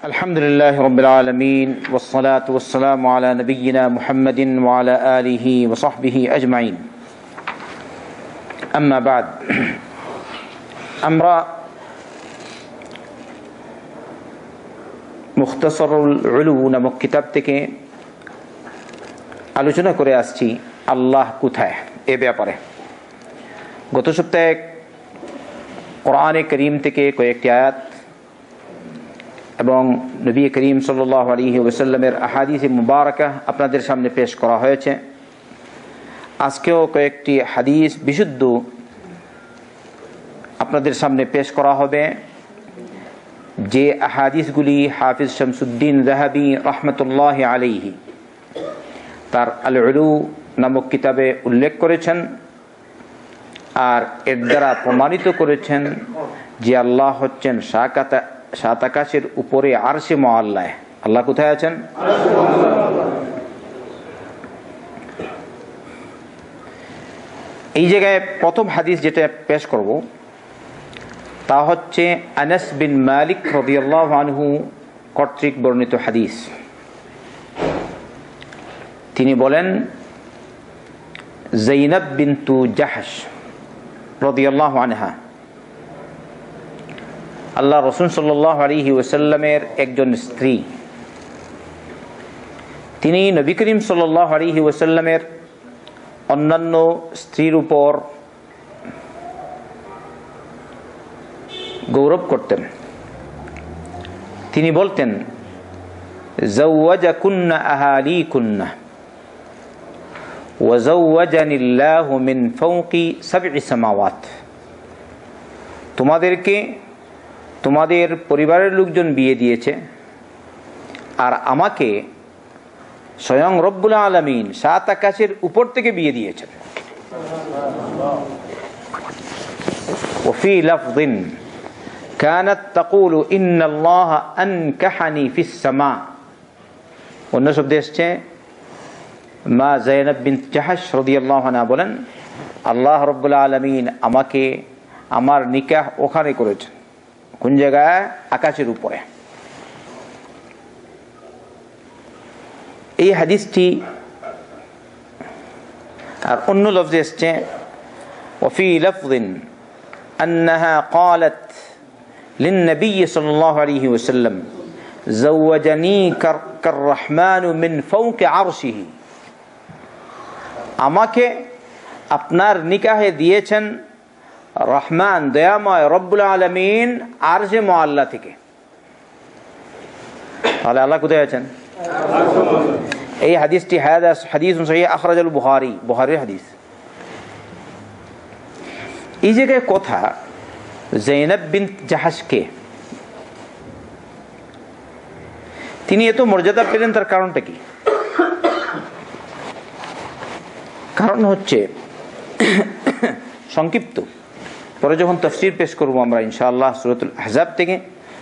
الحمد لله رب العالمين والصلاة والسلام على نبينا محمد وعلى آله وصحبه أجمعين أما بعد আমরা মুখতাসারুল উলু নামক কিতাব থেকে আলোচনা করে আসছি আল্লাহ কোথায় এ ব্যাপারে। গত সপ্তাহে কোরআনে করিম থেকে কয়েকটি আয়াত এবং নবী করিম সাল্লাল্লাহু আলাইহি ওয়াসাল্লামের আহাদিসে মুবারাকা আপনাদের সামনে পেশ করা হয়েছে। আজকেও কয়েকটি হাদিস বিশুদ্ধ আপনাদের সামনে পেশ করা হবে, যে আহাদিসগুলি হাফিজ শামসুদ্দিন যাহাবী রাহমাতুল্লাহি আলাইহি তার আল উলু নামক কিতাবে উল্লেখ করেছেন আর এর দ্বারা প্রমাণিত করেছেন যে আল্লাহ হচ্ছেন সাত আকাশের উপরে আরশে মুআল্লায়। আল্লাহ কোথায় আছেন? এই জায়গায় প্রথম হাদিস যেটা পেশ করব তা হচ্ছে আনাস বিন মালিক রাদিয়াল্লাহু আনহু কর্তৃক বর্ণিত হাদিস। তিনি বলেন, যায়নাব বিনতু জাহশ রাদিয়াল্লাহু আনহা আল্লাহ রাসূল সাল্লাল্লাহু আলাইহি ওয়াসাল্লামের একজন স্ত্রী। তিনি নবী করিম সাল্লাল্লাহু আলাইহি ওয়াসাল্লামের অন্যান্য স্ত্রীর উপর গৌরব করতেন। তিনি বলতেন, যাওয়াজাকুন্না আহালিকুন্না ওয়া যাওয়াজানিল্লাহু মিন ফাওকি সাব'i সামাওয়াত। তোমাদেরকে তোমাদের পরিবারের লোকজন বিয়ে দিয়েছে আর আমাকে স্বয়ং রব্বুল আলামিন সাত আকাশের উপর থেকে বিয়ে দিয়েছেন। ওয়াফি লাফযিন কানাত তাকুলু ইন্নাল্লাহা আনকাহানি ফিস সামা। অন্য শব্দে এসেছে, মা যায়নাব বিনত জাহশ রাদিয়াল্লাহু আনহা বলেন, আল্লাহ রব্বুল আলামিন আমাকে আমার নিকাহ ওখানে করেছেন। কোন জায়গায়? আকাশের উপরে। এই হাদিসটি আর অন্য লফজে এসছে, ওয়াফি লাফযিন আন্নাহা ক্বালাত লিন-নবী সাল্লাল্লাহু আলাইহি ওয়াসাল্লাম যাওয়াজানি কার-রাহমানু মিন ফাওকি আরশিহি। আমাকে আপনার নিকাহে দিয়েছেন রহমান দয়াময় রব্বুল আলামিন আরশে মুআল্লা থেকে। তাহলে আল্লাহ কোথায় আছেন? এই হাদিসটি হাদিসুন সহিহ আখরাজাল বুখারী, বুখারীর হাদিস। এই জায়গায় কথা, যায়নাব বিনত জাহশকে তিনি এত মর্যাদা পেলেন, তার কারণটা কি? কারণ হচ্ছে সংক্ষিপ্ত, পরে যখন তাফসীর পেশ করব আমরা ইনশাআল্লাহ সূরাতুল আহজাব থেকে,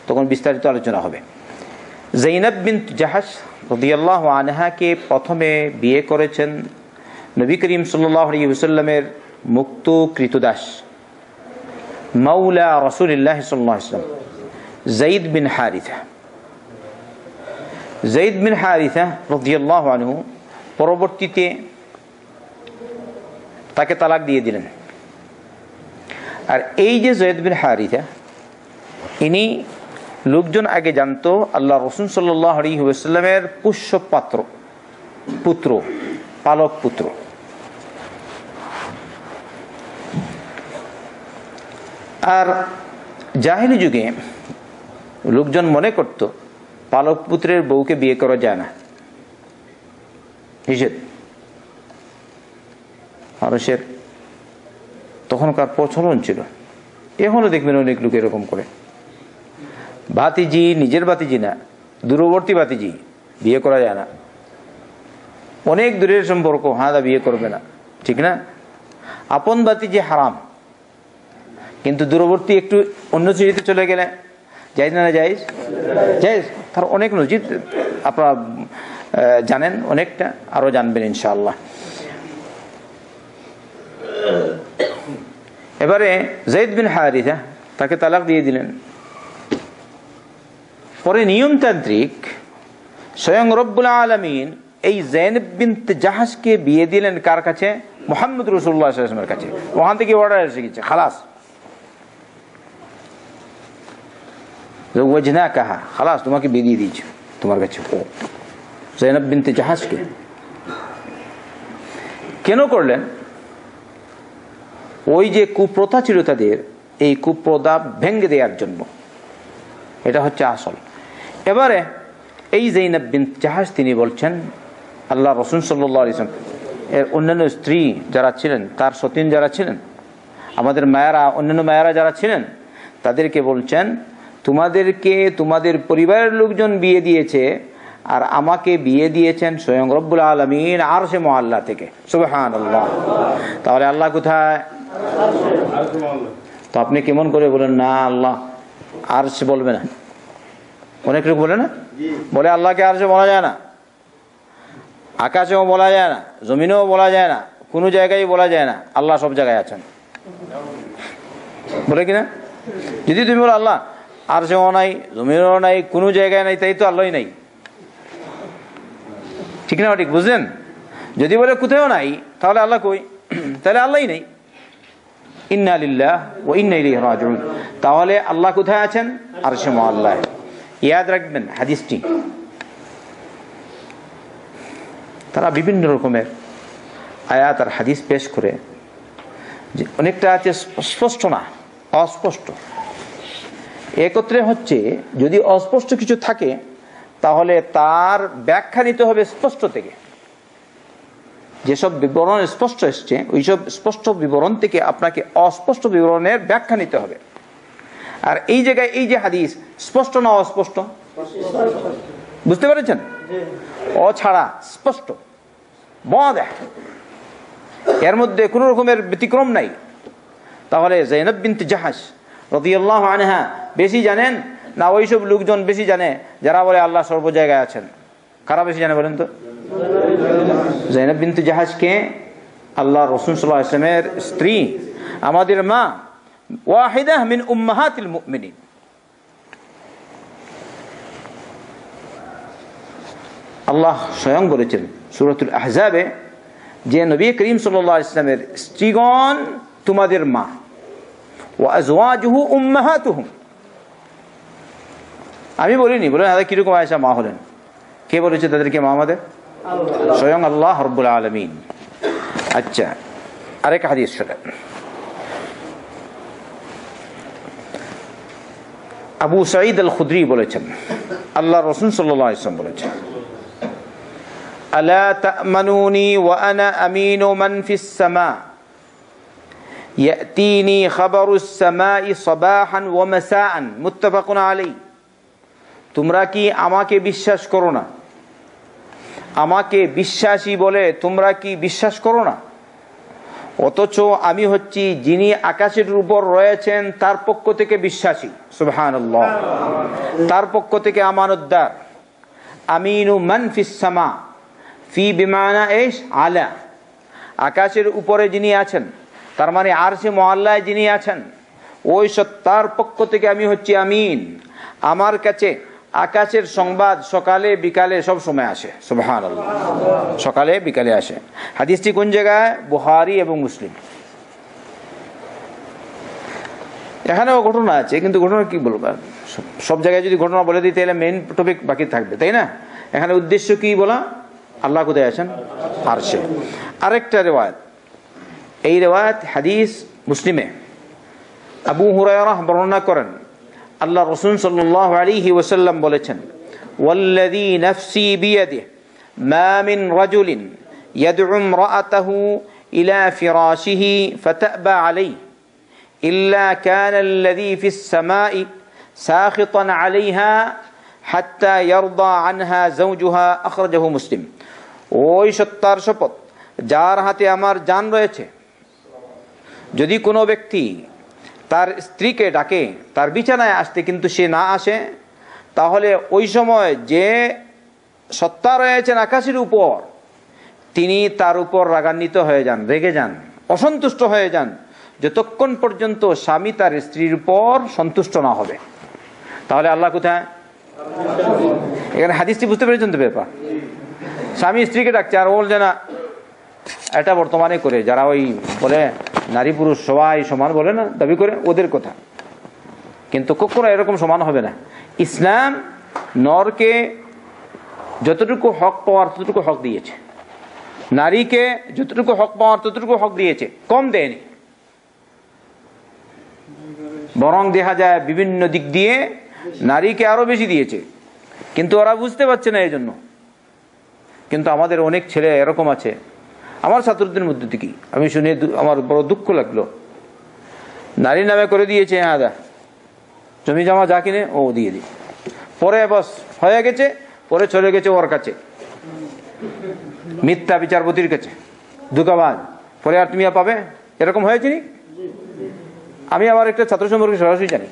তখন বিস্তারিত আলোচনা হবে। যায়নাব বিনত জাহশ রাদিয়াল্লাহু আনহাকে প্রথমে বিয়ে করেছেন নবী করিম সাল্লাল্লাহু আলাইহি ওয়াসাল্লামের মুক্ত কৃতদাস মাওলা রাসূলুল্লাহ সাল্লাল্লাহু আলাইহি ওয়াসাল্লাম যায়েদ বিন হারিসা। যায়েদ বিন হারিসা রাদিয়াল্লাহু আনহু পরবর্তীতে তাকে তালাক দিয়ে দিলেন। আর এই যে যায়েদ বিন হারিসা, ইনি লোকজন আগে জানতো আল্লাহ রাসূল সাল্লাল্লাহু আলাইহি ওয়াসাল্লামের পুষ্য পুত্র, পালক পুত্র। আর জাহেলি যুগে লোকজন মনে করত পালক পুত্রের বউকে বিয়ে করা যায় না, নিষেধ। মানুষের তখনকার প্রচলন ছিল। এখনো দেখবেন অনেক লোক এরকম করে, ভাতিজি, নিজের ভাতিজি না, দূরবর্তী ভাতিজি বিয়ে করা যায় না। অনেক দূরের সম্পর্ক, হাদা বিয়ে করবে না, ঠিক না? আপন ভাতিজি হারাম, কিন্তু দূরবর্তী একটু অন্য শ্রেণীতে চলে গেলে জায়েজ না? জায়েজ, জায়েজ। তার অনেক নজির আপনারা জানেন, অনেকটা আরো জানবেন ইনশাআল্লাহ। এবারে যায়েদ বিন হারিসা তাকে তালাক দিয়ে দিলেন। পরে নিয়মতান্ত্রিক স্বয়ং রব্বুল আলামিন এই যায়েনব বিনত জাহাশকে বিয়ে দিলেন কার কাছে? মুহাম্মদ রাসূলুল্লাহ সাল্লাল্লাহু আলাইহি ওয়াসাল্লামের কাছে। ওখান থেকে অর্ডার এসে গেছে, খালাস ওয়াজনাকাহা, খালাস তোমাকে বিয়ে দিয়ে দিয়েছে তোমার কাছে। ও যায়েনব বিনত জাহাশকে কেন করলেন? ওই যে কুপ্রথা ছিল তাদের, এই কুপ্রথা ভেঙে দেওয়ার জন্য। এটা হচ্ছে আসল। এবারে এই যায়েনব বিনত জাহাশ তিনি বলছেন আল্লাহ রাসূল সাল্লাল্লাহু আলাইহি ওয়াসাল্লাম এর অন্যান্য স্ত্রী যারা ছিলেন, তার সতীন যারা ছিলেন, আমাদের মায়েরা, অন্যান্য মায়েরা যারা ছিলেন, তাদেরকে বলছেন তোমাদেরকে তোমাদের পরিবারের লোকজন বিয়ে দিয়েছে, আর আমাকে বিয়ে দিয়েছেন স্বয়ং রব্বুল আলামিন আরশে মুআল্লা থেকে। সুবহানাল্লাহ। তাহলে আল্লাহ কোথায়? তো আপনি কেমন করে বলেন না আল্লাহ আরশ বলবে না? অনেক লোক বলে না, বলে আল্লাহকে আরশে বলা যায় না, আকাশেও বলা যায় না, জমিনেও বলা যায় না, কোনো জায়গায় বলা যায় না, আল্লাহ সব জায়গায় আছেন, বলে কিনা? যদি তুমি বলো আল্লাহ আরশেও নাই, জমিনেও নাই, কোনো জায়গায় নাই, তাই তো আল্লাহই নাই। ঠিক না? ঠিক বুঝলেন? যদি বলে কোথাও নাই, তাহলে আল্লাহ কই? তাহলে আল্লাহই নেই। ইন্না লিল্লাহি ওয়া ইন্না ইলাইহি রাজিউন। তাহলে আল্লাহ কোথায় আছেন? আরশে মুআল্লায়। ইয়াদ রাখবেন হাদিসটি। তারা বিভিন্ন রকমের আয়াত আর হাদিস পেশ করে, যে অনেকটা আছে স্পষ্ট না, অস্পষ্ট। একত্রে হচ্ছে যদি অস্পষ্ট কিছু থাকে তাহলে তার ব্যাখ্যা নিতে হবে স্পষ্ট থেকে। যেসব বিবরণ স্পষ্ট এসছে ওইসব স্পষ্ট বিবরণ থেকে আপনাকে অস্পষ্ট বিবরণের ব্যাখ্যা নিতে হবে। আর এই জায়গায় এই যে হাদিস স্পষ্ট না অস্পষ্ট? বুঝতে পেরেছেন? ও ছাড়া স্পষ্ট, ওয়াদিহ, এর মধ্যে কোনো রকমের ব্যতিক্রম নাই। তাহলে যায়েনব বিনত জাহাশ রাদিয়াল্লাহু আনহা বেশি জানেন না ওইসব লোকজন বেশি জানে যারা বলে আল্লাহ সর্ব জায়গায় আছেন? কারা বেশি জানে বলেন তো? যায়েনব বিনত জাহাশকে আল্লাহ রাসূল সাল্লাল্লাহু আলাইহি ওয়াসাল্লামের স্ত্রী, আমাদের মা, ওয়াহিদা মিন উম্মাহাতিল মুমিনিন। আল্লাহ স্বয়ং বলেছেন সূরাতুল আহজাবে যে নবী করিম সাল্লাল্লাহু আলাইহি ওয়াসাল্লামের স্ত্রীগণ তোমাদের মা, ওয়া আজওয়াজুহু উম্মাহাতুহুম। আমি বলিনি, বলেন আদা কিরকম আয়েশা মা হলেন? কে বলেছে তাদেরকে মা? আমাদের স্বয়ং আল্লাহ রাব্বুল আলামিন। আচ্ছা, আরেক হাদিস শোনেন। আবু সাঈদ আল খুদরি বলেছেন আল্লাহ রাসূল সাল্লাল্লাহু আলাইহি ওয়াসাল্লাম বলেছেন আলা তা'মানুনি ওয়া আনা আমিনু মান ফিস সামা ইয়াতিনি খাবারুস সামাই সাবাহান ওয়া মাসাআন মুত্তাফাকুন আলাইহি। তোমরা কি আমাকে বিশ্বাস করো না? আমাকে বিশ্বাসী বলে তোমরা কি বিশ্বাস করো না? অথচ আমি হচ্ছি যিনি আকাশের উপর রয়েছেন তার পক্ষ থেকে বিশ্বাসী। সুবহানাল্লাহ। তার পক্ষ থেকে আমানতদার। আমিনু মান ফিস সামা, ফি বিমানা ইশ আলা, আকাশের উপরে যিনি আছেন, তার মানে আরশে মুআল্লায় যিনি আছেন, ওই সত্তার পক্ষ থেকে আমি হচ্ছি আমিন। আমার কাছে আকাশের সংবাদ সকালে বিকালে সব সময় আসে। সুবহানাল্লাহ। সকালে বিকালে আসে। হাদিসটি কোন জায়গায়? বুখারী এবং মুসলিম। এখানেও ঘটনা আছে, কিন্তু ঘটনা কি বলবো, সব জায়গায় যদি ঘটনা বলে দিই তাহলে মেইন টপিক বাকি থাকবে, তাই না? এখানে উদ্দেশ্য কি বলা? আল্লাহ কোথায় আছেন? আরশে। আরেকটা রিওয়ায়াত, এই রিওয়ায়াত হাদিস মুসলিমে আবু হুরায়রা বর্ণনা করেন আল্লাহ রাসূল সাল্লাল্লাহু আলাইহি ওয়াসাল্লাম বলেছেন ওয়াল্লাযী নাফসি বিয়াদিহি মা মিন রাজুলিন ইয়াদউ ইমরাআতাহু ইলা ফিরাশিহি ফাতাবা আলাইহি ইল্লা কানা আল্লাযী ফিস সামাই সাখিতান আলাইহা হাত্তা ইয়ারদা আনহা যাওজুহা। আখরাজাহু মুসলিম। ওই সত্তার শপথ যার হাতে আমার জান রয়েছে, যদি কোনো ব্যক্তি তার স্ত্রীকে ডাকে তার বিছানায় আসতে কিন্তু সে না আসে, তাহলে ওই সময় যে সত্তা রয়েছেন আকাশের উপর তিনি তার উপর রাগান্বিত হয়ে যান, রেগে যান, অসন্তুষ্ট হয়ে যান, যতক্ষণ পর্যন্ত স্বামী তার স্ত্রীর উপর সন্তুষ্ট না হবে। তাহলে আল্লাহ কোথায়? এখানে হাদিসটি বুঝতে পেরেছেন তো ব্যাপার? স্বামী স্ত্রীকে ডাকছে আর বলছে না, এটা বর্তমানে করে যারা ওই বলে নারী পুরুষ সবাই সমান বলে না, দাবি করে, ওদের কথা। কিন্তু কখনো এরকম সমান হবে না। ইসলাম নরকে যতটুকু হক পাওয়ার ততটুকু হক দিয়েছে, নারীকে যতটুকু হক পাওয়ার ততটুকু হক দিয়েছে, কম দেয়নি। বরং দেখা যায় বিভিন্ন দিক দিয়ে নারীকে আরো বেশি দিয়েছে, কিন্তু ওরা বুঝতে পারছে না এই জন্য। কিন্তু আমাদের অনেক ছেলে এরকম আছে, আমার ছাত্রদের মধ্যে থেকেই আমি শুনে আমার বড় দুঃখ লাগলো। নারী নামে করে দিয়েছে আদা জমি জমা যা কিনে ও দিয়ে দিই, পরে বস হয়ে গেছে, পরে চলে গেছে ওর কাছে, মিথ্যা বিচারপতির কাছে, ধোঁকাবাজ, পরে আর তুমি পাবে। এরকম হয়েছে নি? আমি আমার একটা ছাত্র সম্পর্কে সরাসরি জানি,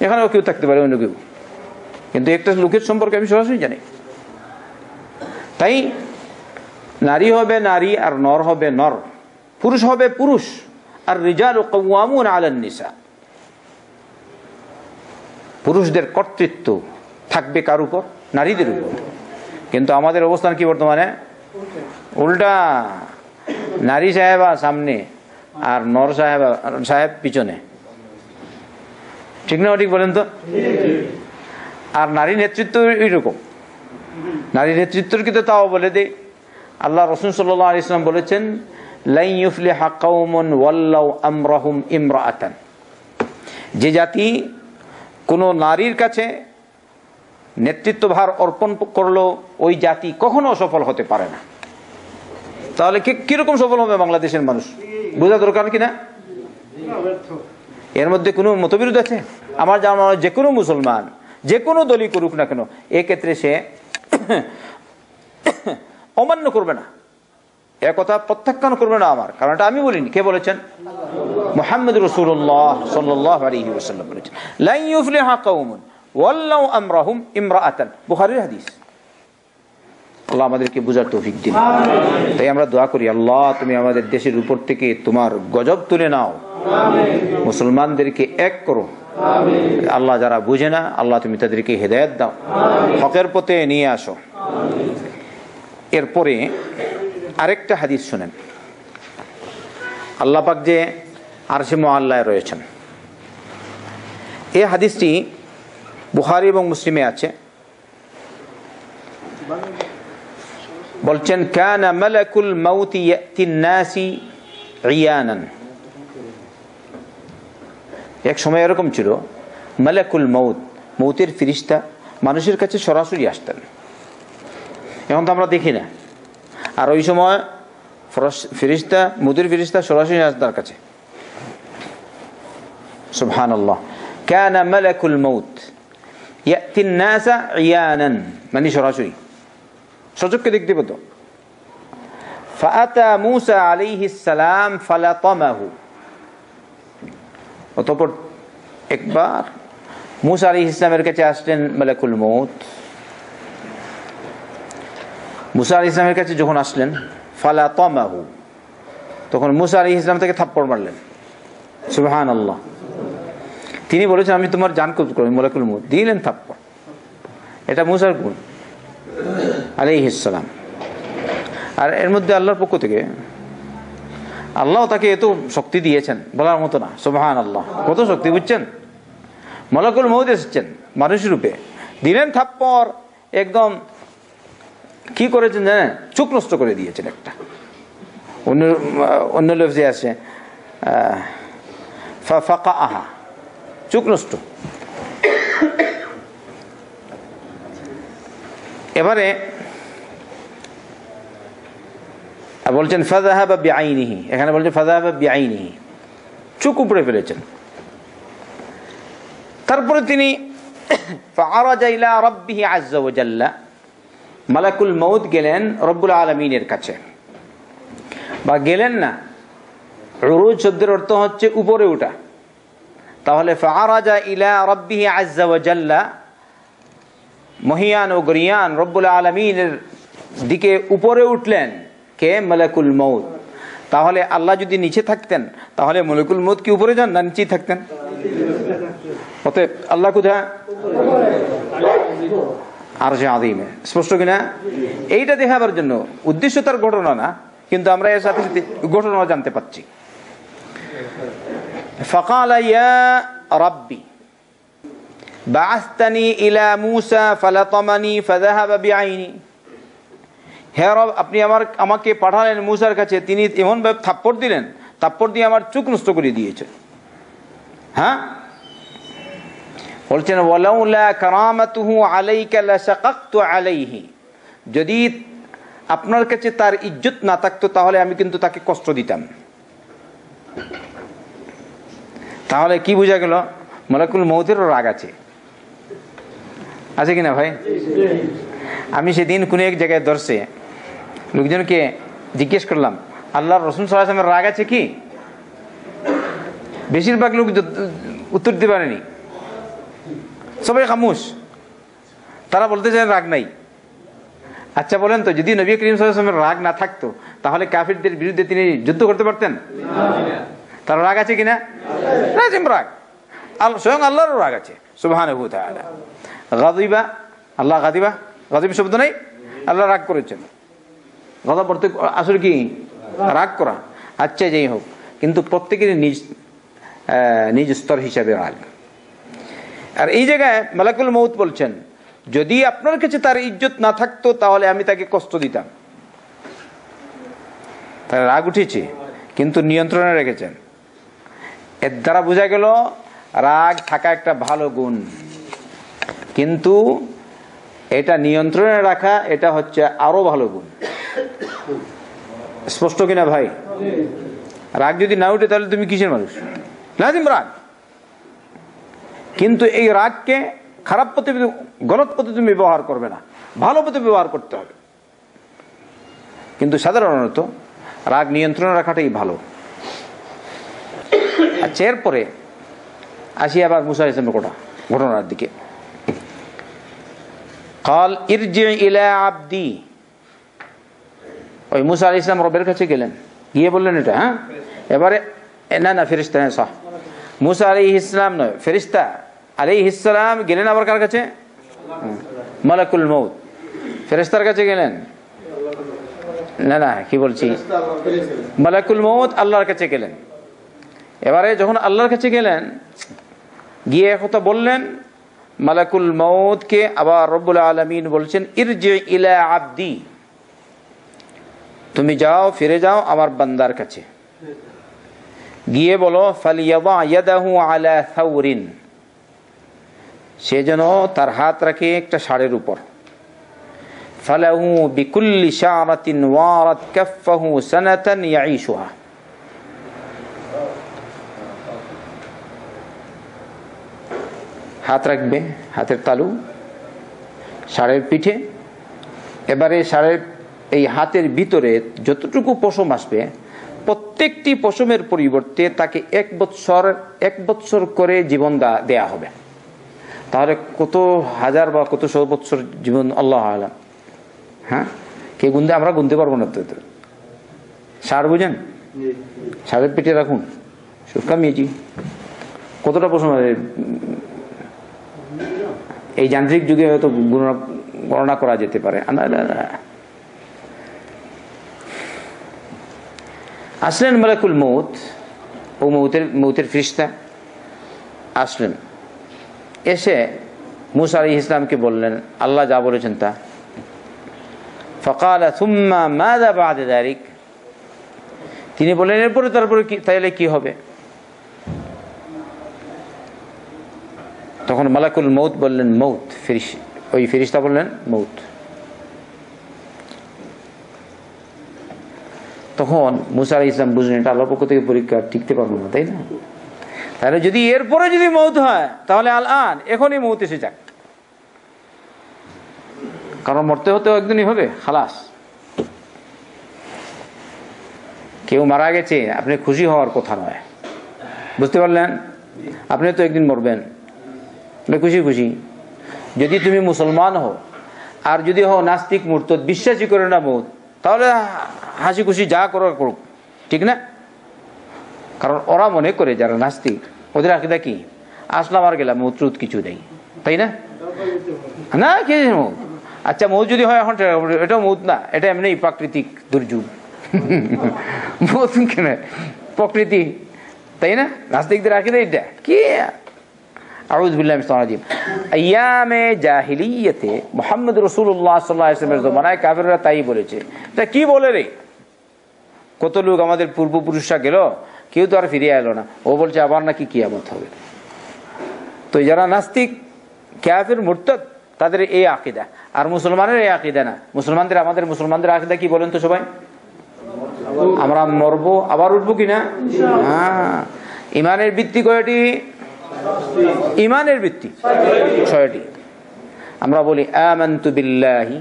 এখানেও কেউ থাকতে পারে অন্য কেউ, কিন্তু একটা লোকের সম্পর্কে আমি সরাসরি জানি। তাই নারী হবে নারী আর নর হবে নর, পুরুষ হবে পুরুষ। আর রিজালু কাওয়ামুন আলান নিসা, পুরুষদের কর্তৃত্ব থাকবে কার উপর? নারীদের উপর। কিন্তু আমাদের অবস্থান কি বর্তমানে? উল্টা, নারী সাহেবা সামনে আর নর সাহেব পিছনে। ঠিক না ঠিক বলেন তো? আর নারী নেতৃত্ব এইরকম, নারী নেতৃত্বের কিন্তু তাও বলে দে, আল্লাহ রাসূল সাল্লাল্লাহু আলাইহি ওয়াসাল্লাম বলেছেন, লা ইউফলিহা কওমুন ওয়াল্লাউ আমরাহুম ইমরাআতান, যে জাতি কোন নারীর কাছে নেতৃত্বভার অর্পণ করলো ওই জাতি কখনো সফল হতে পারে না। তাহলে কিরকম সফল হবে বাংলাদেশের মানুষ? বোঝা দরকার কিনা? এর মধ্যে কোনো মতবিরোধ আছে? আমার জানা যে কোনো মুসলমান যে কোনো দলই করুক না কেন, এক্ষেত্রে সে অমান্য করবে না, এ কথা প্রত্যাখ্যান করবে না আমার, কারণ এটা আমি বলিনি। কে বলেছেন? মুহাম্মদ রাসূলুল্লাহ সাল্লাল্লাহু আলাইহি ওয়াসাল্লাম বলেছেন, লা ইউফলিহা কওমুন ওয়াল্লাউ আমরাহুম ইমরাআতান, বুখারীর হাদিস। আল্লাহ আমাদেরকে বুঝার তৌফিক দিন। তাই আমরা দোয়া করি, আল্লাহ তুমি আমাদের দেশের উপর থেকে তোমার গজব তুলে নাও, মুসলমানদেরকে এক করো। আল্লাহ যারা বুঝে না, আল্লাহ তুমি তাদেরকে হেদায়েত দাও, হকের পথে নিয়ে আসো। এরপরে আরেকটা হাদিস শুনেন। আল্লাহ পাক যে আরশে মুআল্লায় রয়েছেন, এই হাদিসটি বুখারী এবং মুসলিমে আছে। বলছেন, কানা মালাকুল মাউত ইয়াতিন নাসি ইয়ানান। এক সময় এরকম ছিল, মালাকুল মাউত, মৌতের ফেরেশতা মানুষের কাছে সরাসরি আসতেন। এখন তো আমরা দেখি না। আর ওই সময় ফেরেশতা, মৌতের ফেরেশতা সরাসরি আসতেন তার কাছে। সুবহানাল্লাহ। কানা মালাকুল মাউত ইয়াতিন নাসা ইয়ানান, মানে সরাসরি সচক্ষে দেখতে পেত। ফাআতা মূসা আলাইহিস সালাম ফালাতামাহু, অতঃপর একবার মূসা আলাইহিস সালামের কাছে আসলেন মালাকুল মউত। মূসা আলাইহিস সালামের কাছে যখন আসলেন, ফালাতামাহু, তখন মূসা আলাইহিস সালাম তাকে থাপ্পড় মারলেন। সুবহানাল্লাহ। তিনি বলেছেন, আমি তোমার জান কবজ করব, মালাকুল মউত দিলেন থাপ্পড়। এটা মূসার গুণ আলাইহিস সালাম। আর এর মধ্যে আল্লাহর পক্ষ থেকে আল্লাহ তাকে এত শক্তি দিয়েছেন বলার মতো না। সুবহানাল্লাহ, কত শক্তি বুঝছেন? মালাকুল মউত এসেছেন মানুষ রূপে, দিলেন থাপ্পড়, একদম কি করেছেন জানেন? চোখ নষ্ট করে দিয়েছেন একটা। অন্য লফজে আছে ফাকাআহা, চোখ নষ্ট। এবারে বলছেন ফাযাহাবা বিআইনিহি, এখানে বলছেন ফাযাহাবা বিআইনিহি, চোখ উপড়ে ফেলেছেন। তারপরে তিনি ফাআরাজা ইলা রাব্বিহি আযজা ওয়া জাল্লা, মালাকুল মউত গেলেন রব্বুল আলামিনের কাছে, বা গেলেন না, উরুজ শব্দের অর্থ হচ্ছে উপরে ওঠা। তাহলে ফাআরাজা ইলা রাব্বিহি আযজা ওয়া জাল্লা, মহিয়ান ও গরিয়ান রব্বুল আলামিনের দিকে উপরে উঠলেন কে? মালাকুল মউত। তাহলে আল্লাহ যদি নিচে থাকতেন, তাহলে মালাকুল মউত কি উপরে যান না নিচেই থাকতেন? অতএব আল্লাহ কোথায়? আরশে আযীমে। স্পষ্ট কিনা? এইটা দেখাবার জন্য, উদ্দেশ্য তার ঘটনা না, কিন্তু আমরা এর সাথে সাথে ঘটনা জানতে পাচ্ছি। ফাকালা ইয়া রাব্বি বাআসতানি ইলা মূসা ফালাতামানি ফাযাহাবা বিআইনি। হে রব, আপনি আমাকে পাঠালেন মূসার কাছে, তিনি এমন ভাবে থাপ্পড় দিলেন, থাপ্পড় দিয়ে আমার চোখ নষ্ট করে দিয়েছে। হ্যাঁ, বলছেন ওয়ালাউলা কারামাতুহু আলাইকা লাশাকাকতু আলাইহি, যদি আপনার কাছে তার ইজ্জত না থাকতো তাহলে আমি কিন্তু তাকে কষ্ট দিতাম। তাহলে কি বোঝা গেল? মালাকুল মউতেরও রাগ আছে, আছে কিনা ভাই? আমি সেদিন কোন এক জায়গায় দর্শে লোকজনকে জিজ্ঞেস করলাম, আল্লাহর রাসূল সাল্লাল্লাহু আলাইহি ওয়াসাল্লামের রাগ আছে কি? বেশিরভাগ লোক উত্তর দিতে পারেনি, সবাই খামোশ। তারা বলতে চান রাগ নাই। আচ্ছা বলেন তো, যদি নবী করিম সাল্লাল্লাহু আলাইহি ওয়াসাল্লামের রাগ না থাকতো তাহলে কাফিরদের বিরুদ্ধে তিনি যুদ্ধ করতে পারতেন? তার রাগ আছে কিনা? লাজিম রাগ। স্বয়ং আল্লাহরও রাগ আছে সুবহানাহু ওয়া তাআলা। গাযিবা, আল্লাহ গাযিবা, গাযিব শব্দ নাই, আল্লাহ রাগ করেছেন। গাযব বলতে আসলে কি? রাগ করা। আচ্ছা যাই হোক, কিন্তু প্রত্যেকের নিজ স্তর হিসাবে রাগ। আর এই জায়গায় মালাকুল মউত বলছেন, যদি আপনার কাছে তার ইজ্জত না থাকতো তাহলে আমি তাকে কষ্ট দিতাম। তার রাগ উঠেছে, কিন্তু নিয়ন্ত্রণে রেখেছেন। এর দ্বারা বোঝা গেল রাগ থাকা একটা ভালো গুণ, কিন্তু এটা নিয়ন্ত্রণে রাখা এটা হচ্ছে আরো ভালো গুণ। স্পষ্ট কিনা ভাই? রাগ যদি না উঠে তাহলে তুমি কিসের মানুষ? লাজিম রাগ। কিন্তু এই রাগকে খারাপ পথে, গলত পথে তুমি ব্যবহার করবে না, ভালো পথে ব্যবহার করতে হবে। কিন্তু সাধারণত রাগ নিয়ন্ত্রণে রাখাটাই ভালো। আচ্ছা, এরপরে আসি আবার মুসা ইসলামের ঘটনার দিকে। قال ارجع الى عبدي, ওই মুসা আলাইহিস সালাম রবের কাছে গেলেন, গিয়ে বললেন এটা, হ্যাঁ এবারে না ফেরেশতা, হ্যাঁ সাহ, মুসা আলাইহিস সালাম নয়, ফেরেশতা আলাইহিস সালাম গেলেন আবার কার কাছে? মালাকুল মউত। ফেরেশতার কাছে গেলেন না কি বলছি, মালাকুল মউত আল্লাহর কাছে গেলেন। এবারে যখন আল্লাহর কাছে গেলেন, গিয়ে কথা বললেন, মালাকুল মউতকে আবার রব্বুল আলামিন বলছেন ইরজি ইলা আবদি, তুমি যাও, ফিরে যাও আমার বান্দার কাছে, গিয়ে বলো ফালিয়াদা ইয়াদাহু আলা থাউরিন, সে যেন তার হাত রাখে একটা ষাঁড়ের উপর। ফালাহু বিকুল্লি শারাতিন ওয়ারাত কাফাহু সানাতান ইয়াঈশুহা, হাত রাখবে, হাতের তালু ষাঁড়ের পিঠে। এবারে ষাঁড়ের এই হাতের ভিতরে যতটুকু পশম আসবে, প্রত্যেকটি পশমের পরিবর্তে তাকে এক বৎসর করে জীবন দেয়া হবে। তাহলে কত হাজার বা কত শত বৎসর জীবন, আল্লাহ আলাম। হ্যাঁ, কে গুনতে, আমরা গুনতে পারবো না। তো ষাঁড় বুঝেন, ষাঁড়ের পিঠে রাখুন, সুকামিয়েছি কতটা পশম হবে, এই যান্ত্রিক যুগে হয়তো গণনা করা যেতে পারে। আসলেন মালাকুল মউত, ও মউতের ফেরেশতা আসলেন, এসে মুসা আলাইহিস সালামকে বললেন আল্লাহ যা বলেছেন তা। ফাকালা সুম্মা মাযা বা'দা যালিক, তিনি বললেন এরপরে তারপরে কি, তাইলে কি হবে? তখন মালাকুল মউত বললেন মউত, ওই ফেরেশতা বললেন মউত। তখন মুসা আলাইহিস সালাম বুঝলেন এটা আল্লাহর পক্ষ থেকে পরীক্ষা, টিকতে পারবো না, তাই না? তাহলে যদি এরপরে যদি মউত হয় তাহলে আল-আন, এখনই মউত এসে যাক, কারণ মরতে হতেও একদিনই হবে, খালাস। কেউ মারা গেছে, আপনি খুশি হওয়ার কথা নয়, বুঝতে পারলেন? আপনি তো একদিন মরবেন, খুশি খুশি। যদি তুমি মুসলমান হও আর যদি হও নাস্তিক মুরতাদ, বিশ্বাসই করে না মউত, তাহলে হাসি খুশি যা করো করুক, ঠিক না? কারণ ওরা মনে করে, যারা নাস্তিক, ওদের আকীদা কি? আসলাম আর গেলাম, মৌত টুত কিছু নেই, তাই না? না কি মৌত? আচ্ছা মৌত যদি হয় এখন, এটা মৌত না, এটা এমনি প্রাকৃতিক দুর্যোগ। মৌত কেন? প্রকৃতি, তাই না? নাস্তিকদের আকীদা এটা কি? আউযু বিল্লাহি মিনাশ শাইতানির রাজিম। আইয়ামে জাহিলিয়াতে মুহাম্মদ রাসূলুল্লাহ সাল্লাল্লাহু আলাইহি ওয়াসাল্লামের জমানায় কাফেররা তাই বলেছে। এটা কি বলে রে? কত লোক আমাদের পূর্বপুরুষরা গেল, কেউ তো আর ফিরে এলো না, ও বলছে আবার নাকি কিয়ামত হবে। তো যারা নাস্তিক, কাফের, মুরতাদ, তাদের এই আকীদা। আর মুসলমানের এই আকীদা না। আমাদের মুসলমানদের আকীদা কি বলেন তো সবাই? আমরা মরবো, আবার উঠবো কিনা? হ্যাঁ। ইমানের ভিত্তি কয়টি? ইমানের ভিত্তি 6টি। আমরা বলি আমানতু বিল্লাহি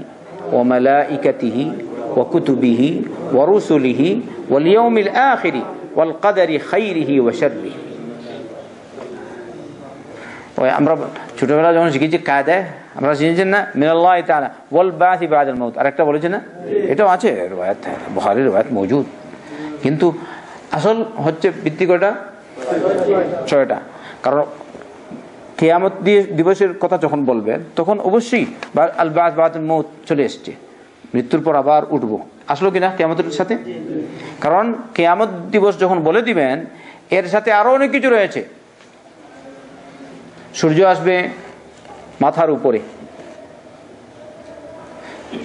ওয়া মালাইকাতিহি ওয়া কুতুবিহি ওয়া রুসুলিহি ওয়াল ইয়াউমিল আখিরি ওয়াল কদরি খাইরিহি ওয়া শাররিহি। ওই আমরা ছোটবেলা যখন শিখেছি কায়দা, আমরা শিখেছেন না মিনাল্লাহি তাআলা ওয়াল বাসি বাদাল মাউত, আরেকটা বলেছেন না, এটাও আছে riwayat, বুখারীর riwayat মওজুদ। কিন্তু আসল হচ্ছে ভিত্তি কয়টা? 6টা। কারণ কিয়ামত দিবসের কথা যখন বলবেন তখন অবশ্যই আল বাস বাদাল মাউত চলে এসছে, মৃত্যুর পর আবার উঠবো। আসলো কিনা কিয়ামতের সাথে? কারণ কিয়ামত দিবস যখন বলে দিবেন, এর সাথে আরো অনেক কিছু রয়েছে। সূর্য আসবে মাথার উপরে,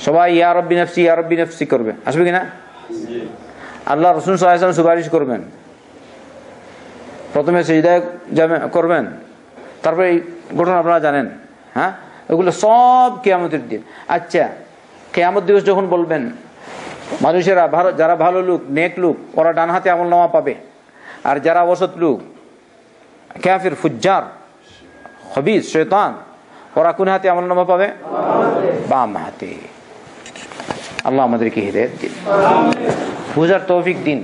সবাই ইয়া রব্বি নাফসি ইয়া রব্বি নাফসি করবে, আসবে কিনা? আল্লাহ রাসূল সাল্লাল্লাহু আলাইহি ওয়াসাল্লাম সুপারিশ করবেন, প্রথমে সিজদায় করবেন, তারপরে এই ঘটনা আপনারা জানেন। হ্যাঁ, এগুলো সব কিয়ামতের দিন। আচ্ছা, কিয়ামত দিবস যখন বলবেন, মানুষেরা যারা ভালো লোক, নেক লোক, ওরা ডান হাতে আমলনামা পাবে, আর যারা অসৎ লোক, কাফির, ফুজ্জার, খবিস, শয়তান, ওরা কোন হাতে আমলনামা পাবে? বাম হাতে। আল্লাহ আমাদেরকে হিদায়াত দিন, বুঝার তৌফিক দিন।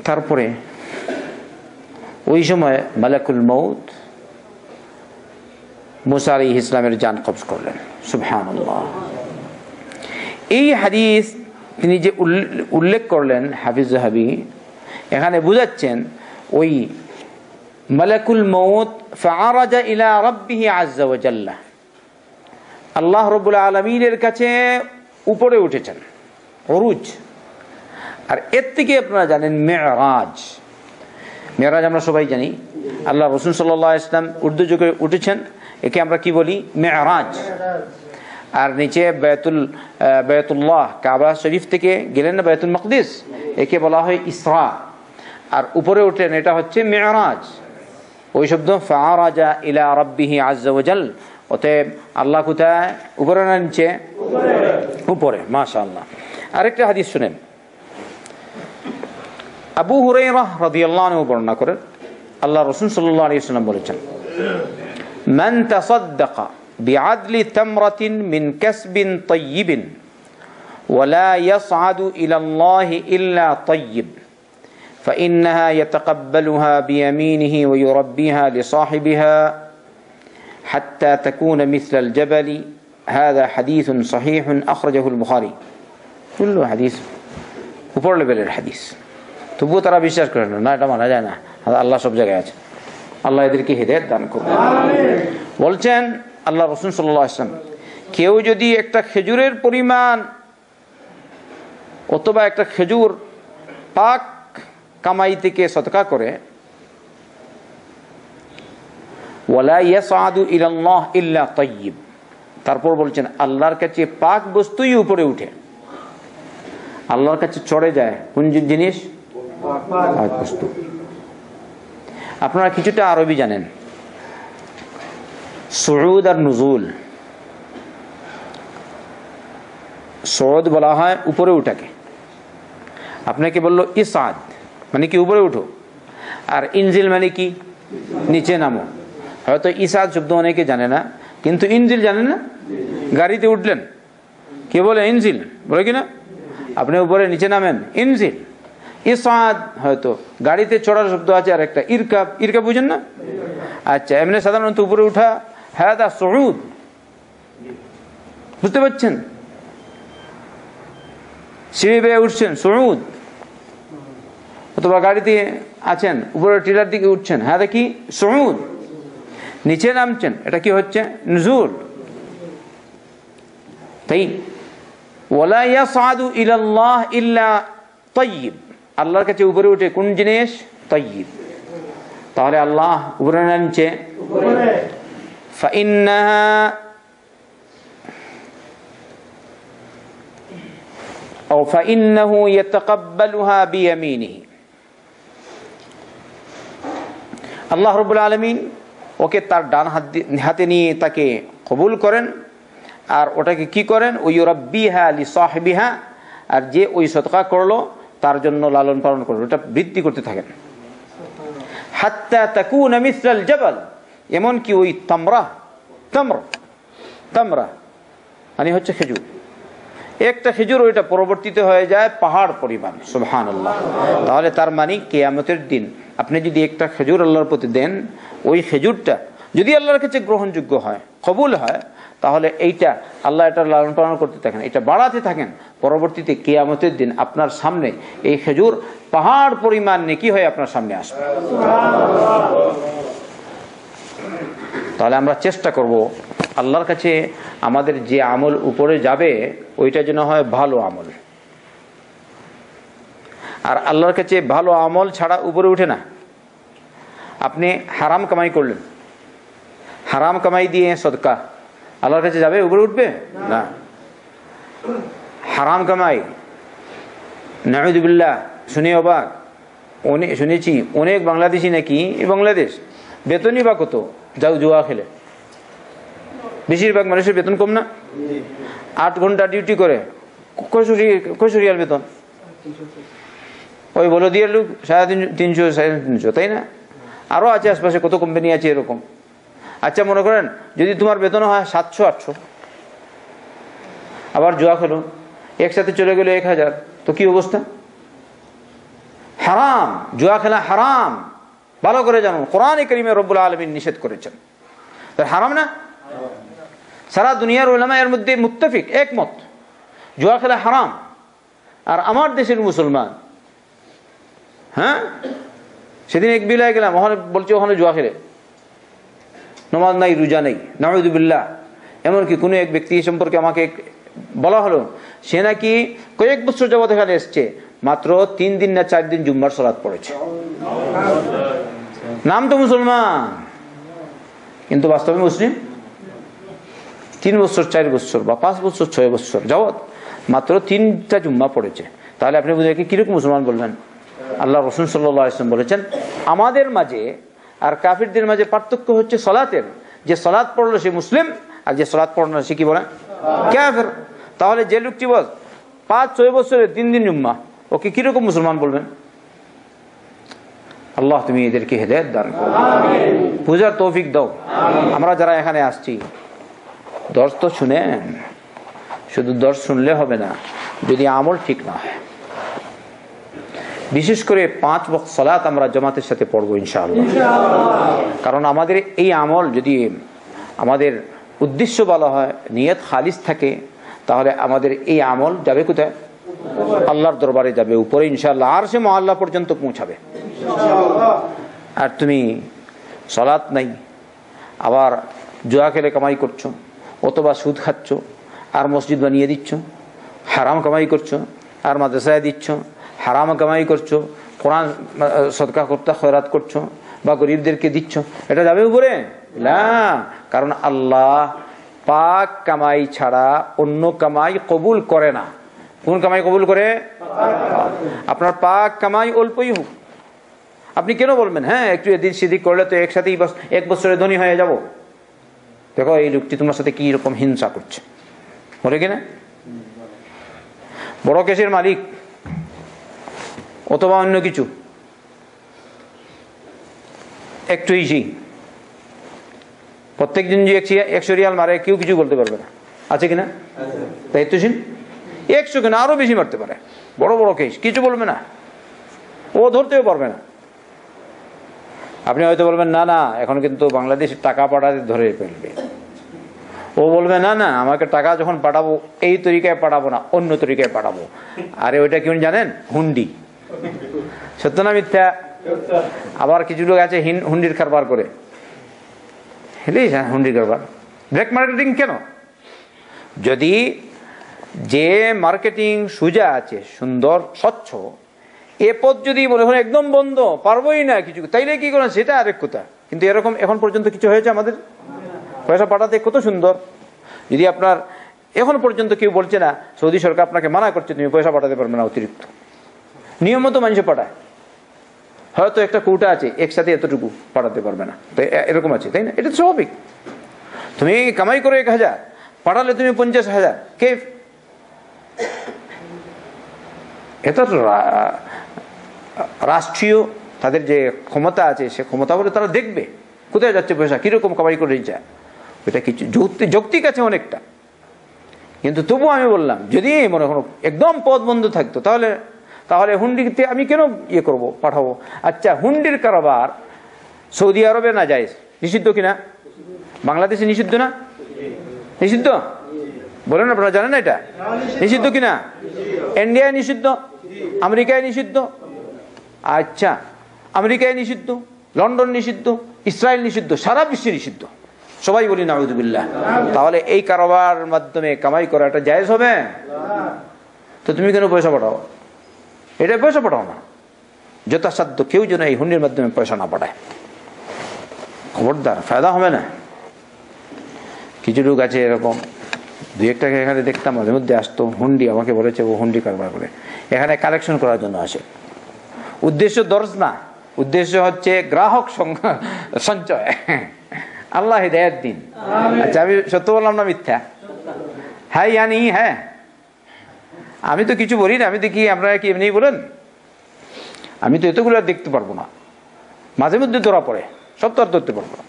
তারপরে ওই সময় মালাকুল মউত মুসা আলাইহিস সালামের জান কবজ করলেন। সুবহানাল্লাহ। এই হাদিস তিনি যে উল্লেখ করলেন হাফিজ যাহাবী, এখানে বুঝাচ্ছেন ওই মালাকুল মউত ফাআরাজা ইলা রাব্বিহি আযজা ওয়া জাল্লা, আল্লাহ রাব্বুল আলামিনের কাছে উপরে উঠেছেন, উরুজ। আর এর থেকে আপনারা জানেন মেরাজ। মেরাজ আমরা সবাই জানি, আল্লাহ রাসূল সাল্লাল্লাহু আলাইহি ওয়াসাল্লাম উর্দু যুগে উঠেছেন, একে আমরা কি বলি? মেরাজ। আর নিচে বায়তুল্লাহ, কাবা শরীফ থেকে গেলেন না বায়তুল মাকদিস, একে বলা হয় ইসরা। আর উপরে উঠলেন, এটা হচ্ছে মেরাজ। ওই শব্দ ফাআরাজা ইলা রাব্বিহি আযজা ওয়া জাল। অতএব আল্লাহ কোথায়? উপরে না নিচে? উপরে। মাশাআল্লাহ। আরেকটা হাদিস শুনেন, আবু হুরায়রা রাদিয়াল্লাহু আনহু বর্ণনা করেন, আল্লাহ রাসূল সাল্লাল্লাহু আলাইহি ওয়াসাল্লাম বলেছেন, মান তাসাদ্দাকা বিআদলি তামরাতিন মিন কাসবিন তাইয়িবিন ওয়া লা ইয়াসআদু ইলা আল্লাহি ইল্লা তাইয়িব فإنها يتقبلها بيمينه ويربيها لصاحبها حتى تكون مثل الجبل. هذا حديث صحيح أخرجه البخاري. كل حديث উপর লেভেলের হাদিস, তবুও তারা বিশ্বাস করে না, এটা মানা যায় না, আল্লাহ সব জায়গায় আছে। আল্লাহ এদেরকে হিদায়াত দান করুন। বলছেন আল্লাহ রাসূল সাল্লাল্লাহু আলাইহি ওয়াসাল্লাম, কেউ যদি একটা খেজুরের পরিমাণ অথবা একটা খেজুর পাক কামাই থেকে সদকা করে, ওয়ালা ইয়াসআদু ইলাল্লাহ ইল্লা তাইয়িব, তারপর বলছেন আল্লাহর কাছে পাক বস্তুই উপরে উঠে, আল্লাহর কাছে চড়ে যায় কোন জিনিস? পাক বস্তু। আপনারা কিছুটা আরবি জানেন, সুউদ আর নুজুল। সুউদ বলা হয় উপরে উঠাকে, আপনাকে বললো ইসআদ মানে কি উপরে উঠো, আর ইনজিল মানে কি নিচে নামো। হয়তো ইসআদ শব্দ অনেকে জানে না, কিন্তু ইনজিল জানেন না? গাড়িতে উঠলেন, কে বলে ইনজিল, বলে কিনা? আপনি উপরে নিচে নামেন, ইনজিল। ইসআদ হয়তো গাড়িতে চড়ার শব্দ আছে, আর একটা ইরকাব, ইরকাব বুঝেন না? আচ্ছা, এমনি সাধারণত উপরে উঠা, হাদা সুউদ, বুঝতে পারছেন? সিঁড়ি বেয়ে উঠছেন, সুউদ। অথবা গাড়িতে আছেন, উপরে টিলার দিকে উঠছেন, হ্যাঁ দেখি সুউদ, নিচে নামছেন, এটা কি হচ্ছে? নুজুল। তাই ওয়ালা ইয়াসআদু ইলাল্লাহ ইল্লা তাইয়্যিব, আল্লাহর কাছে উপরে উঠে কোন জিনিস? তাইয়্যিব। তাহলে আল্লাহ উপরে নামছে, ফাইন্নাহা আও ফাইন্নাহু ইয়াতাকাব্বালুহা বিয়ামিনিহি, আল্লাহ রাব্বুল আলামিন ওকে তার ডান হাতে নিয়ে তাকে কবুল করেন, আর ওটাকে কি করেন? ওয়ুরাব্বিহা লিসাহিবিহা, আর যে ওই সদকা করলো তার জন্য লালন পালন করলো, ওটা বৃদ্ধি করতে থাকেন। হাত্তা তাকুনা মিসলাল জাবাল, এমন কি ওই তামরা মানে হচ্ছে খেজুর, একটা খেজুর ওইটা পরবর্তীতে হয়ে যায় পাহাড় পরিমাণ। সুবহানাল্লাহ। তাহলে তার মানে কিয়ামতের দিন আপনি যদি একটা খেজুর আল্লাহর প্রতি দেন, ওই খেজুরটা যদি আল্লাহর কাছে গ্রহণযোগ্য হয়, কবুল হয়, তাহলে এইটা আল্লাহ এটা লালন পালন করতে থাকেন, এটা বাড়াতে থাকেন। পরবর্তীতে কিয়ামতের দিন আপনার সামনে এই খেজুর পাহাড় পরিমাণ নেকি হয়ে আপনার সামনে আসবে। তাহলে আমরা চেষ্টা করব আল্লাহর কাছে আমাদের যে আমল উপরে যাবে ওইটা যেন হয় ভালো আমল। আর আল্লাহর কাছে ভালো আমল ছাড়া উপরে উঠে না। আপনি হারাম কামাই করলেন, হারাম কামাই দিয়ে সদকা আল্লাহর কাছে যাবে? উপরে উঠবে না। হারাম কামাই, নাউযুবিল্লাহ, শুনে অবাক, শুনেছি অনেক বাংলাদেশি নাকি, এই বাংলাদেশ বেতনই বা কত, যাও জুয়া খেলে। বেশিরভাগ মানুষের বেতন কম না? 8 ঘন্টা ডিউটি করে, কয়শো রিয়াল বেতন। ওই বলো দিয়ে লোক 350, 350, তাই না? আরো আছে আশপাশে কত কোম্পানি আছে এরকম। আচ্ছা মনে করেন যদি তোমার বেতন হয় 700, 800, আবার জুয়া খেলো, একসাথে চলে গেল 1000, তো কি অবস্থা? হারাম, জুয়া খেলা হারাম। ভালো করে জানুন, কোরআনে কারীমে রব্বুল আলামিন নিষেধ করেছেন। তাই হারাম না? সারা দুনিয়ার উলামা এর মধ্যে মুত্তাফিক, একমত, জুয়া খেলা হারাম। আর আমার দেশের মুসলমান, হ্যাঁ, সেদিন এক বিলায় গেলাম, ওখানে বলছে ওখানে জুয়া খেলে, নামাজ নাই, রোজা নেই, নাউযুবিল্লাহ। এমনকি কোনো এক ব্যক্তি সম্পর্কে আমাকে বলা হলো, সে নাকি কয়েক বছর যাবত এখানে এসছে, মাত্র 3 দিন না 4 দিন জুম্মার সালাত পড়েছে। নাম তো মুসলমান, কিন্তু বাস্তবে মুসলিম। 3 বছর, 4 বছর বা 5 বছর, 6 বছর যাবত মাত্র 3টা জুম্মা পড়েছে। তাহলে আপনি বুঝে কি কিরকম মুসলমান বলবেন? আল্লাহ রাসূল সাল্লাল্লাহু আলাইহি ওয়াসাল্লাম বলেছেন, আমাদের মাঝে আর কাফিরদের মাঝে পার্থক্য হচ্ছে সালাতের। যে সালাত পড়লো সে মুসলিম, আর যে সালাত পড়লো না সে কি বলে? কাফির। তাহলে যে লোকটি বল 5-6 বছরে 3 দিন জুম্মা, ওকে কিরকম মুসলমান বলবেন? আল্লাহ তুমি এদেরকে হেদায়েত দান করো, বুঝার তৌফিক দাও। আমরা যারা এখানে আসছি, দর্শ তো শুনেন, শুধু দর্শ শুনলে হবে না, যদি আমল ঠিক না হয়। বিশেষ করে 5 ওয়াক্ত সালাত আমরা জামাতের সাথে পড়বো ইনশাআল্লাহ। কারণ আমাদের এই আমল যদি আমাদের উদ্দেশ্য ভালো হয়, নিয়ত খালিস থাকে, তাহলে আমাদের এই আমল যাবে কোথায়? আল্লাহর দরবারে যাবে, উপরে ইনশাআল্লাহ, আর সে মহল্লা পর্যন্ত পৌঁছাবে। আর তুমি সালাত নাই, আবার জুয়া খেলে কামাই করছো, অথবা সুদ খাচ্ছ, আর মসজিদ বানিয়ে দিচ্ছ, হারাম কামাই করছো, আর মাদ্রাসায় দিচ্ছ, হারাম কামাই করছো, কোরআন সদকা করতে খয়রাত করছো, বা গরিবদেরকে দিচ্ছ, এটা যাবে উপরে না। কারণ আল্লাহ পাক কামাই ছাড়া অন্য কামাই কবুল করে না। কোন কামাই কবুল করে? আপনার পাক কামাই অল্পই হোক। আপনি কেন বলবেন হ্যাঁ একটু এদিক সেদিক করলে তো একসাথেই 1 বছরে ধনী হয়ে যাব? দেখো এই লোকটি তোমার সাথে কি রকম হিংসা করছে, বলে কিনা? বড় কেসের মালিক অথবা অন্য কিছু, একটু ইজি, প্রত্যেক দিন যে 100 রিয়াল মারে, কেউ কিছু বলতে পারবে না, আছে কিনা? দায়িত্বশীল 100 কেন আরো বেশি মারতে পারে, বড় বড় কেস, কিছু বলবে না, ও ধরতেও পারবে না। আপনি হয়তো বলবেন না না এখন কিন্তু বাংলাদেশের টাকা পাঠাতে ধরে ফেলবে। ও বলবে না না আমাকে টাকা যখন পাঠাবো এই তরিকায় পাঠাবো না, অন্য তরিকায় পাঠাবো। আরে ওইটা কেমন জানেন? হুন্ডি। সত্য না মিথ্যা? আবার কিছু লোক আছে হুন্ডির কারবার করে, হুন্ডির কারবার। ব্ল্যাক মার্কেটিং কেন? যদি যে মার্কেটিং সোজা আছে, সুন্দর স্বচ্ছ, এ পথ যদি মনে হয় একদম বন্ধ, পারবোই না কিছু, তাইলে কি করেন সেটা আরেক কথা। কিন্তু এরকম এখন পর্যন্ত কিছু হয়েছে আমাদের? পয়সা পাঠাতে কত সুন্দর। যদি আপনার এখন পর্যন্ত কেউ বলছে না সৌদি সরকার আপনাকে মানা করছে তুমি পয়সা পাঠাতে পারবে না অতিরিক্ত, নিয়মিত মানুষ পাঠায়, হয়তো একটা কৌটা আছে একসাথে এতটুকু পাঠাতে পারবে না, তাই এরকম আছে, তাই না? এটা তো স্বাভাবিক। তুমি কামাই করো 1000, পাঠালে তুমি 50,000, কে? এটা তো রাষ্ট্রীয় তাদের যে ক্ষমতা আছে, সে ক্ষমতা বলে তারা দেখবে কোথায় যাচ্ছে পয়সা, কিরকম কামাই করে যায়। এটা কিছু যৌক্তিক আছে অনেকটা। কিন্তু তবু আমি বললাম যদি মনে করো একদম পথ বন্ধ থাকতো, তাহলে হুন্ডিতে আমি কেন করবো, পাঠাবো? আচ্ছা, হুন্ডির কারবার সৌদি আরবে না যায়, নিষিদ্ধ কিনা? বাংলাদেশে নিষিদ্ধ না? নিষিদ্ধ বলেন, আপনারা জানেন না এটা নিষিদ্ধ কিনা? ইন্ডিয়ায় নিষিদ্ধ, আমেরিকায় নিষিদ্ধ। আচ্ছা, আমেরিকায় নিষিদ্ধ, লন্ডন নিষিদ্ধ, ইসরায়েল নিষিদ্ধ, সারা বিশ্বে নিষিদ্ধ। সবাই বলি নাউযুবিল্লাহ। তাহলে এই কারবার মাধ্যমে কামাই করা এটা জায়েজ হবে? তো তুমি কেন পয়সা পাঠাও? এটা পয়সা পাঠাও না, যথাসাধ্য কেউ যেন এই হুন্ডির মাধ্যমে পয়সা না পাঠায়। খবরদার, ফায়দা হবে না। কিছু লোক আছে এরকম, দুই একটাকে এখানে দেখতাম মাঝে মধ্যে আসতো, হুন্ডি আমাকে বলেছে ও হুন্ডি কারবার করে, এখানে কালেকশন করার জন্য আসে। উদ্দেশ্য দর্জ না, উদ্দেশ্য হচ্ছে গ্রাহক সঞ্চয়। আল্লাহ হিদায়াত দিন। আচ্ছা, আমি সত্য বললাম না মিথ্যা? হ্যাঁ ইয়ানি হ্যাঁ, আমি তো কিছু বলি না। আমি দেখি আপনারা কি এমনি বলেন? আমি তো এতগুলো দেখতে পারবো না, মাঝে মধ্যে ধরা পড়ে, সব তো আর ধরতে পারবো না।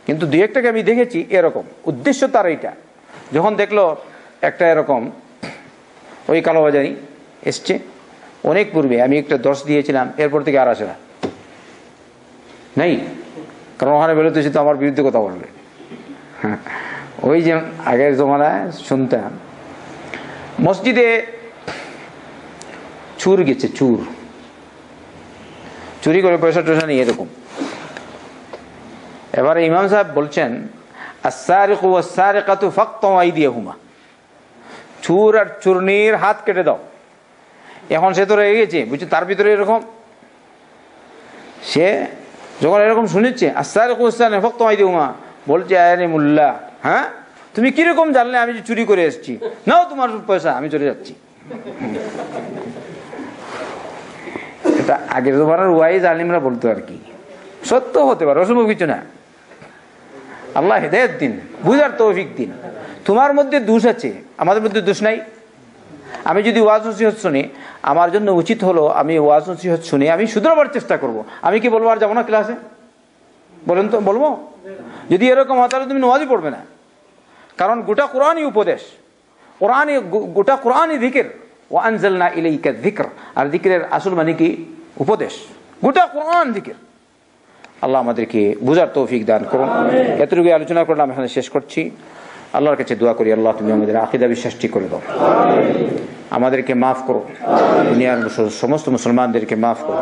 কিন্তু দুই একটাকে আমি দেখেছি এরকম উদ্দেশ্য তার এইটা। যখন দেখলো একটা এরকম ওই কালোবাজারি এসছে, অনেক পূর্বে আমি একটা দর্শ দিয়েছিলাম, এরপর থেকে আর আসে না, নেই। কারণ ওখানে বেরোতে তো আমার বিরুদ্ধে কথা বলবে। ওই যে আগের জমানায় শুনতাম মসজিদে চুর গেছে, চুরি করে পয়সা টয়সা নিয়ে এরকম। এবারে ইমাম সাহেব বলছেন আস-সারিকু ওয়াস-সারিকাতু ফাকতু আইদিয়াহুমা, চুর আর চুরনির হাত কেটে দাও। এখন সে তো রেগে গেছে, বুঝছো, তার ভিতরে এরকম সে যখন এরকম শুনেছে আস-সারিকু ওয়াস-সারিকাতু ফাকতু আইদিয়াহুমা, বলছে আরে মোল্লা, হ্যাঁ তুমি কিরকম জানলে আমি যে চুরি করে এসেছি? নাও তোমার পয়সা, আমি চলে যাচ্ছি। এটা আগের জমানার ওয়াইজ আলিমরা বলতো আর কি, সত্য হতে পারে, অসম্ভব কিছু না। আল্লাহ হিদায়াত দিন, বুঝার তৌফিক দিন। তোমার মধ্যে দোষ আছে, আমাদের মধ্যে দোষ নাই। আমি যদি ওয়াজ নসিহত শুনি, আমার জন্য উচিত হলো আমি ওয়াজ নসিহত শুনে আমি শুধরাবার চেষ্টা করব। আমি কি বলবো আর যাবো না ক্লাসে? বলেন তো, বলবো? যদি এরকম হয় তাহলে তুমি নামাজই পড়বে না। কারণ গোটা কোরআনই উপদেশ, গোটা কোরআনই যিকির। ওয়া আনজালনা ইলাইকা যিকর, আর যিকিরের আসল মানে কি? উপদেশ। গোটা কোরআন যিকির। আল্লাহ আমাদেরকে বুঝার তৌফিক দান করুন। এতটুকু আলোচনা করলাম, এখানে শেষ করছি। আল্লাহর কাছে দোয়া করি, আল্লাহ তুমি আমাদের আকীদা বিশ্বাসটি করে দাও, আমাদেরকে মাফ করো, দুনিয়ার সমস্ত মুসলমানদেরকে মাফ করো,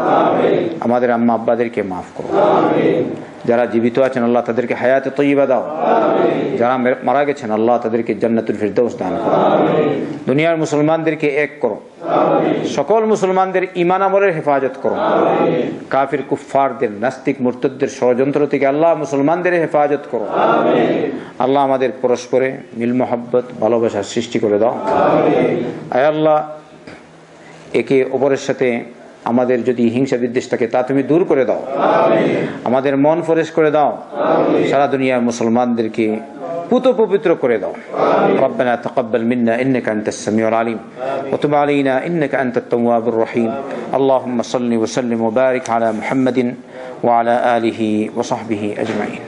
আমাদের আম্মা আব্বাদেরকে মাফ করো। যারা জীবিত আছেন আল্লাহ তাদেরকে হায়াতে তয়্যিবা দাও, যারা মারা গেছেন আল্লাহ তাদেরকে জান্নাতুল ফিরদাউস দান করো। দুনিয়ার মুসলমানদেরকে এক করো, সকল মুসলমানদের ঈমান আমলের হেফাজত করো। কাফির কুফফারদের, নাস্তিক মুরতাদদের ষড়যন্ত্র থেকে আল্লাহ মুসলমানদের হেফাজত করো। আল্লাহ আমাদের পরস্পরে মিল মহব্বত, ভালোবাসার সৃষ্টি করে দাও। আয় আল্লাহ, একে অপরের সাথে আমাদের যদি হিংসা বিদ্বেষ থাকে তা তুমি দূর করে দাও, আমাদের মন ফরেশ করে দাও, সারা দুনিয়ার মুসলমানদেরকে পুত পবিত্র করে দাও। রব্বানা তাকাব্বাল মিন্না ইন্নাকা আনতাস সামিউল আলিম ওয়া তুব আলাইনা ইন্নাকা আনতাত তাওয়াবুর রহিম। আল্লাহুম্মা সাল্লি ওয়া সাল্লিম ওয়া বারিক আলা মুহাম্মাদিন ওয়া আলা আলিহি ওয়া সাহবিহি আজমাইন।